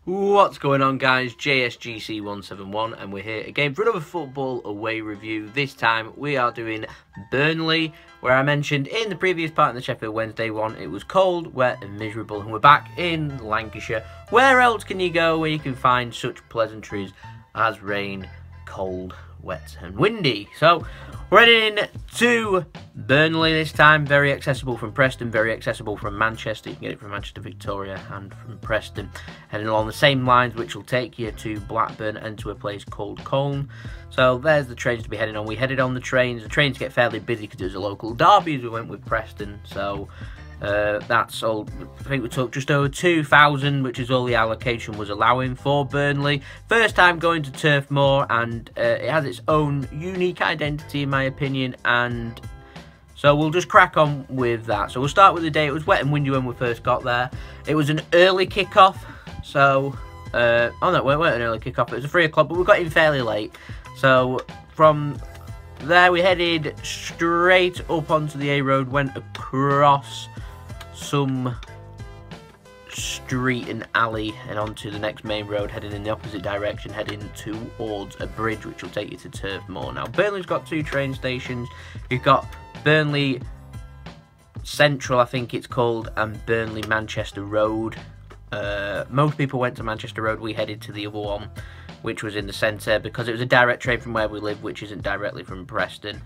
What's going on, guys? JSGC 171, and we're here again for another football away review. This time we are doing Burnley, where I mentioned in the previous part in the Sheffield Wednesday one it was cold, wet and miserable, and we're back in Lancashire. Where else can you go where you can find such pleasantries as rain, cold, wet and windy? So we're heading to Burnley this time. Very accessible from Preston, very accessible from Manchester. You can get it from Manchester, Victoria and from Preston. Heading along the same lines, which will take you to Blackburn and to a place called Colne. So there's the trains to be heading on. We headed on the trains. The trains get fairly busy because it was a local derby as we went with Preston. So that's all. I think we took just over 2,000, which is all the allocation was allowing for Burnley. First time going to Turf Moor, and it has its own unique identity in my opinion, and so we'll just crack on with that. So we'll start with the day. It was wet and windy when we first got there. It was an early kickoff, so oh no, it weren't an early kickoff, it was a 3 o'clock, but we got in fairly late. So from there we headed straight up onto the A road, went across some street and alley and onto the next main road, heading in the opposite direction, heading towards a bridge which will take you to Turf Moor. Now Burnley's got 2 train stations. You've got Burnley Central, I think it's called, and Burnley Manchester Road. Most people went to Manchester Road. We headed to the other one, which was in the centre, because it was a direct train from where we live, which isn't directly from Preston.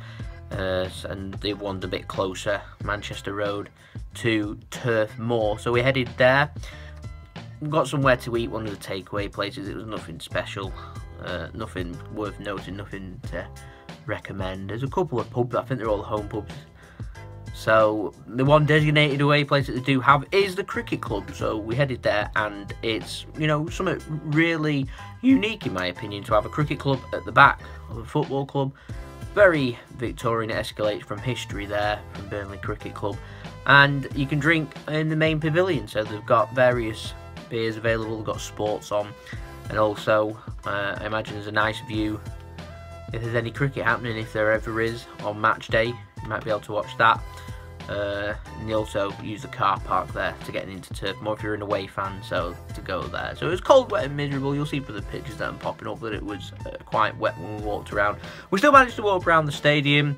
And the one's a bit closer, Manchester Road to Turf Moor. So we headed there. We got somewhere to eat, one of the takeaway places. It was nothing special, nothing worth noting, nothing to recommend. There's a couple of pubs, I think they're all home pubs. So the one designated away place that they do have is the cricket club. So we headed there, and it's, you know, something really unique in my opinion to have a cricket club at the back of a football club. Very Victorian, it escalates from history there, from Burnley Cricket Club. And you can drink in the main pavilion, so they've got various beers available, they've got sports on, and also I imagine there's a nice view if there's any cricket happening, if there ever is, on match day. You might be able to watch that. And you also use the car park there to get into Turf Moor if you're an away fan, so to go there. So it was cold, wet and miserable. You'll see from the pictures that I'm popping up that it was quite wet when we walked around. We still managed to walk around the stadium.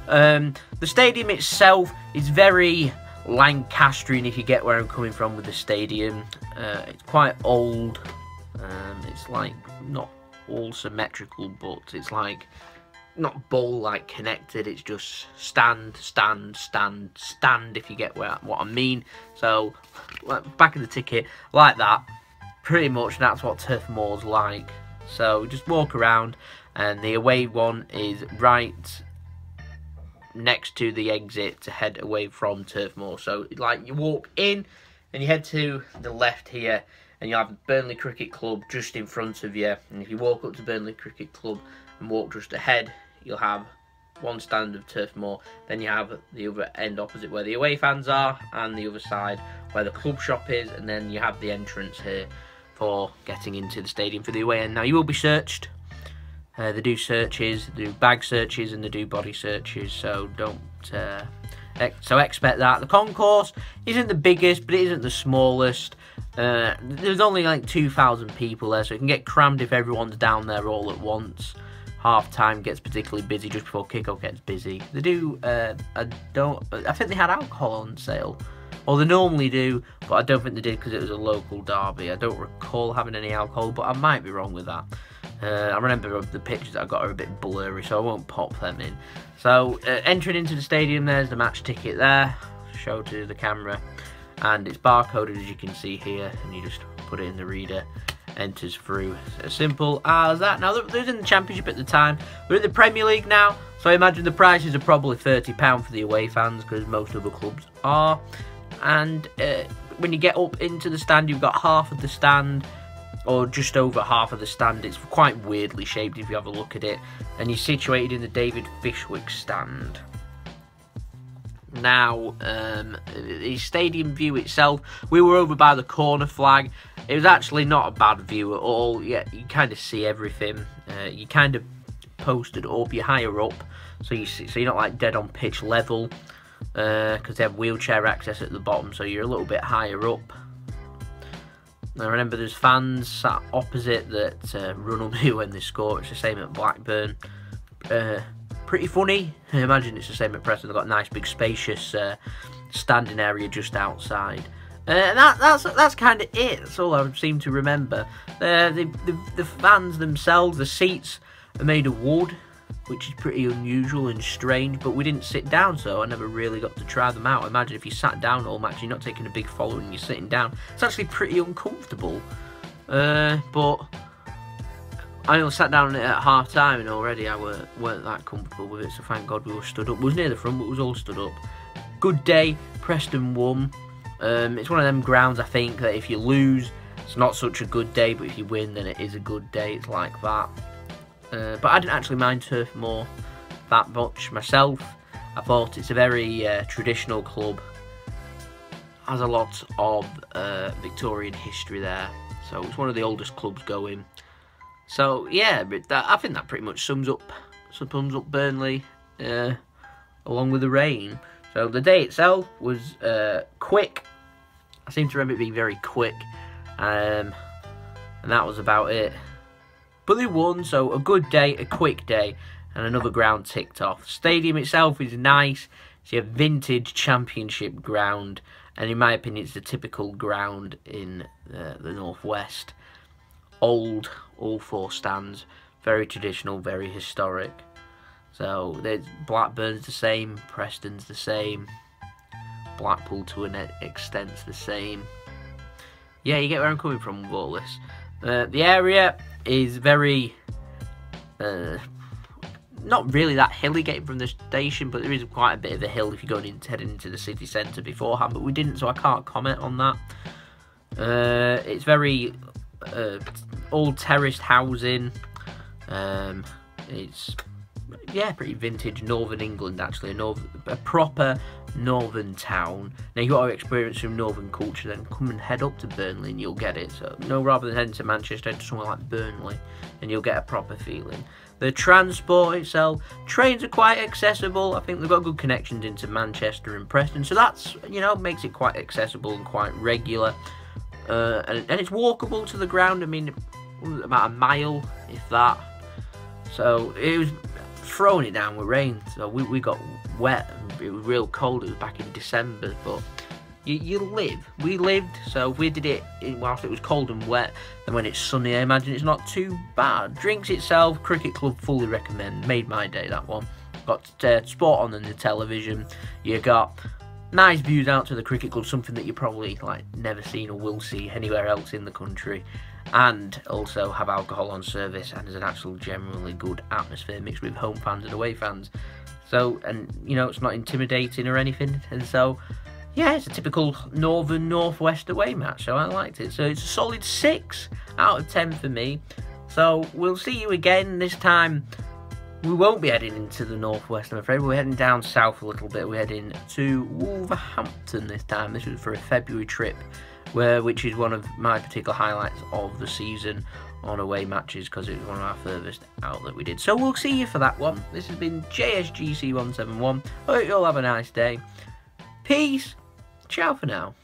The stadium itself is very Lancastrian, if you get where I'm coming from with the stadium. It's quite old. It's like not all symmetrical, but it's like not bowl-like connected. It's just stand, stand, stand, stand, if you get what I mean. So back of the ticket, like that, pretty much that's what Turf Moor's like. So just walk around, and the away one is right next to the exit to head away from Turf Moor. So like you walk in and you head to the left here, and you have Burnley Cricket Club just in front of you. And if you walk up to Burnley Cricket Club and walk just ahead, you'll have one stand of Turf Moor. Then you have the other end opposite where the away fans are, and the other side where the club shop is, and then you have the entrance here for getting into the stadium for the away end. Now you will be searched. They do searches, they do bag searches, and they do body searches, so don't expect that. The concourse isn't the biggest, but it isn't the smallest. There's only like 2,000 people there, so it can get crammed if everyone's down there all at once. Half time gets particularly busy, just before kickoff gets busy. They do, I think they had alcohol on sale. Or they normally do, but I don't think they did because it was a local derby. I don't recall having any alcohol, but I might be wrong with that. I remember the pictures that I got are a bit blurry, so I won't pop them in. So, entering into the stadium, there's the match ticket there, show to the camera, and it's barcoded as you can see here, and you just put it in the reader, enters through. As simple as that. Now, they was in the Championship at the time. We're in the Premier League now, so I imagine the prices are probably £30 for the away fans, because most other clubs are. And when you get up into the stand, you've got half of the stand, or just over half of the stand. It's quite weirdly shaped if you have a look at it, and you're situated in the David Fishwick stand. Now, the stadium view itself, we were over by the corner flag. It was actually not a bad view at all. Yeah, you kind of see everything. You kind of posted up, you're higher up, so you're not like dead on pitch level, because they have wheelchair access at the bottom, so you're a little bit higher up. I remember there's fans sat opposite that run up me when they score. It's the same at Blackburn. Pretty funny. I imagine it's the same at Preston. They've got a nice big spacious standing area just outside. That's kind of it. That's all I seem to remember. The fans themselves, the seats are made of wood, which is pretty unusual and strange, but we didn't sit down, so I never really got to try them out. Imagine if you sat down all match, you're not taking a big following, you're sitting down. It's actually pretty uncomfortable. But I only sat down at half time, and already I weren't that comfortable with it, so thank God we were stood up. We was near the front, but we was all stood up. Good day, Preston won. It's one of them grounds, I think, that if you lose, it's not such a good day, but if you win, then it is a good day. It's like that. But I didn't actually mind Turf Moor that much myself. I thought it's a very traditional club. Has a lot of Victorian history there. So it's one of the oldest clubs going. So yeah, but I think that pretty much sums up Burnley along with the rain. So the day itself was quick. I seem to remember it being very quick. And that was about it. But they won, so a good day, a quick day, and another ground ticked off. The stadium itself is nice. It's a vintage championship ground, and in my opinion, it's the typical ground in the northwest. Old, all four stands, very traditional, very historic. So there's Blackburn's the same, Preston's the same, Blackpool to an extent's the same. Yeah, you get where I'm coming from with all this. The area is very, not really that hilly getting from the station, but there is quite a bit of a hill if you're heading into the city centre beforehand, but we didn't, so I can't comment on that. It's very old terraced housing. It's, yeah, pretty vintage Northern England, actually, a proper northern town. Now, you got to experience some northern culture, then come and head up to Burnley and you'll get it. So, no, rather than heading to Manchester, head to somewhere like Burnley and you'll get a proper feeling. The transport itself, trains are quite accessible. I think they've got good connections into Manchester and Preston, so that's, you know, makes it quite accessible and quite regular. And it's walkable to the ground. I mean, about a mile, if that. So it was throwing it down with rain, so we got wet. It was real cold. It was back in December, but you live. We lived, so we did it whilst it was cold and wet. And when it's sunny, I imagine it's not too bad. Drinks itself, cricket club, fully recommend. Made my day, that one. Got sport on the television. You got nice views out to the cricket club, something that you probably like never seen or will see anywhere else in the country. And also have alcohol on service, and there's an actual generally good atmosphere mixed with home fans and away fans. So, and you know, it's not intimidating or anything, and so yeah, it's a typical northwest away match, so I liked it. So it's a solid 6 out of 10 for me. So we'll see you again. This time we won't be heading into the northwest, I'm afraid. We're heading down south a little bit. We're heading to Wolverhampton this time. This was for a February trip, which is one of my particular highlights of the season on away matches, because it was one of our furthest out that we did. So we'll see you for that one. This has been JSGC 171. Hope you all have a nice day. Peace. Ciao for now.